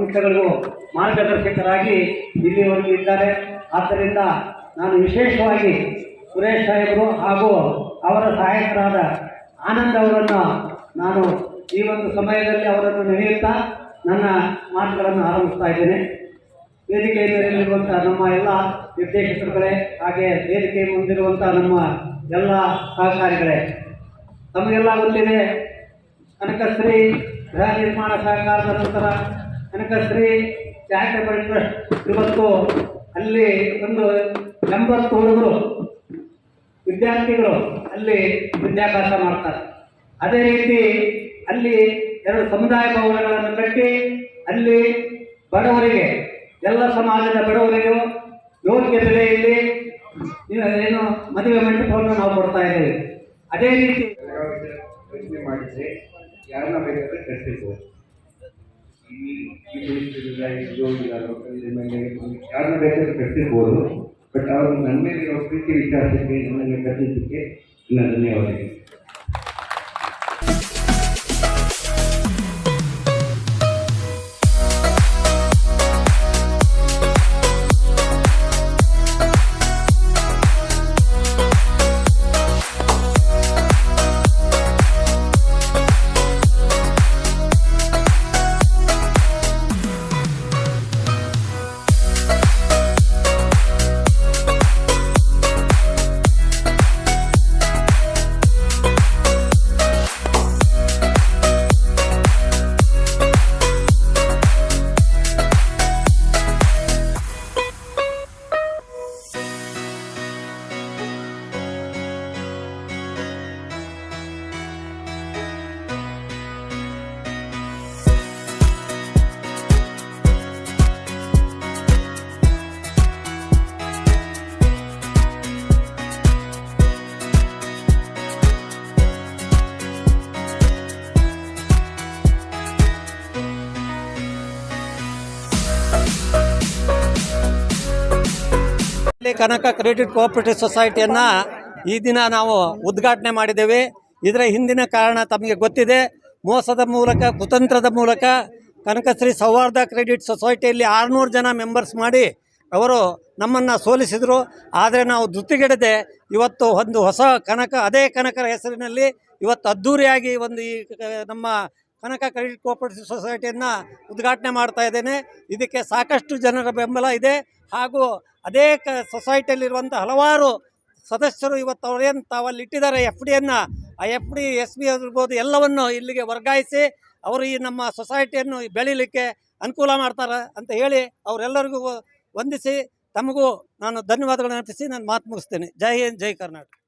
ಸಂಸ್ಥೆಗಳಿಗೂ ಮಾರ್ಗದರ್ಶಕರಾಗಿ ಇಲ್ಲಿವರೆಗೂ ಇದ್ದಾರೆ. ಆದ್ದರಿಂದ ನಾನು ವಿಶೇಷವಾಗಿ ಸುರೇಶ್ ಸಾಹೇಬರು ಹಾಗೂ ಅವರ ಸಹಾಯಕರಾದ ಆನಂದ್ ಅವರನ್ನು ನಾನು ಈ ಒಂದು ಸಮಯದಲ್ಲಿ ಅವರನ್ನು ನೆನೆಯುತ್ತಾ ನನ್ನ ಮಾತುಗಳನ್ನು ಆರಂಭಿಸ್ತಾ ಇದ್ದೇನೆ. ವೇದಿಕೆ ಮೇಲಿರುವಂಥ ನಮ್ಮ ಎಲ್ಲ ನಿರ್ದೇಶಕರುಗಳೇ, ಹಾಗೆ ವೇದಿಕೆ ಮುಂದಿರುವಂಥ ನಮ್ಮ ಎಲ್ಲ ಸಹಕಾರಿಗಳೇ, ತಮಗೆಲ್ಲ ಗೊತ್ತಿದೆ ಕನಕಶ್ರೀ ಗೃಹ ನಿರ್ಮಾಣ ಸಹಕಾರದ ನಂತರ ಕನಕಶ್ರೀ ಚಾರಿಟಬಲ್ ಟ್ರಸ್ಟ್ ಇವತ್ತು ಅಲ್ಲಿ ಒಂದು 80 ಹುಡುಗರು ವಿದ್ಯಾರ್ಥಿಗಳು ಅಲ್ಲಿ ವಿದ್ಯಾಭ್ಯಾಸ ಮಾಡ್ತಾರೆ. ಅದೇ ರೀತಿ ಅಲ್ಲಿ 2 ಸಮುದಾಯ ಭವನಗಳನ್ನು ಕಟ್ಟಿ ಅಲ್ಲಿ ಬಡವರಿಗೆ, ಎಲ್ಲ ಸಮಾಜದ ಬಡವರಿಗೂ ಯೋಗ್ಯ ಬೆಲೆಯಲ್ಲಿ ಏನು ಮದುವೆ ಮಂಟಪವನ್ನು ನಾವು ಕೊಡ್ತಾ ಇದ್ದೇವೆ. ಅದೇ ರೀತಿ ಯೋಚನೆ ಮಾಡಿದರೆ ಯಾರನ್ನ ಬೇಕಾದ್ರೆ ಕಟ್ಟಿರ್ಬೋದು. ಯಾರನ್ನ ಬೇಕಾದ್ರೆ ಕಟ್ಟಿರ್ಬೋದು. ಬಟ್ ಅವರು ನನ್ನ ಮೇಲೆ ಪ್ರೀತಿ ವಿಚಾರಿಸಕ್ಕೆ, ನಮಗೆ ಕಟ್ಟಿದ್ದಕ್ಕೆ ಇಲ್ಲ ಧನ್ಯವಾದಗಳು. ಕನಕ ಕ್ರೆಡಿಟ್ ಕೋಆಪರೇಟಿವ್ ಸೊಸೈಟಿಯನ್ನು ಈ ದಿನ ನಾವು ಉದ್ಘಾಟನೆ ಮಾಡಿದ್ದೇವೆ. ಇದರ ಹಿಂದಿನ ಕಾರಣ ತಮಗೆ ಗೊತ್ತಿದೆ. ಮೋಸದ ಮೂಲಕ, ಕುತಂತ್ರದ ಮೂಲಕ ಕನಕಶ್ರೀ ಸೌಹಾರ್ದ ಕ್ರೆಡಿಟ್ ಸೊಸೈಟಿಯಲ್ಲಿ 600 ಜನ ಮೆಂಬರ್ಸ್ ಮಾಡಿ ಅವರು ನಮ್ಮನ್ನು ಸೋಲಿಸಿದರು. ಆದರೆ ನಾವು ಧೃತಿಗೆಡದೆ ಇವತ್ತು ಒಂದು ಹೊಸ ಅದೇ ಕನಕರ ಹೆಸರಿನಲ್ಲಿ ಇವತ್ತು ಅದ್ಧೂರಿಯಾಗಿ ಒಂದು ಈ ನಮ್ಮ ಕನಕ ಕ್ರೆಡಿಟ್ ಕೋಆಪರೇಟಿವ್ ಸೊಸೈಟಿಯನ್ನು ಉದ್ಘಾಟನೆ ಮಾಡ್ತಾ ಇದ್ದೇನೆ. ಇದಕ್ಕೆ ಸಾಕಷ್ಟು ಜನರ ಬೆಂಬಲ ಇದೆ. ಹಾಗೂ ಅದೇ ಸೊಸೈಟಿಯಲ್ಲಿರುವಂಥ ಹಲವಾರು ಸದಸ್ಯರು ಇವತ್ತು ಅವರೇನು ತಾವಲ್ಲಿ ಇಟ್ಟಿದ್ದಾರೆ FDಯನ್ನು, ಆ FD SB ಇರ್ಬೋದು, ಎಲ್ಲವನ್ನು ಇಲ್ಲಿಗೆ ವರ್ಗಾಯಿಸಿ ಅವರು ಈ ನಮ್ಮ ಸೊಸೈಟಿಯನ್ನು ಬೆಳೀಲಿಕ್ಕೆ ಅನುಕೂಲ ಮಾಡ್ತಾರೆ ಅಂತ ಹೇಳಿ ಅವರೆಲ್ಲರಿಗೂ ವಂದಿಸಿ ತಮಗೂ ನಾನು ಧನ್ಯವಾದಗಳನ್ನು ಅರ್ಪಿಸಿ ನಾನು ಮಾತು ಮುಗಿಸ್ತೇನೆ. ಜೈ ಹಿಂದ್, ಜೈ ಕರ್ನಾಟಕ.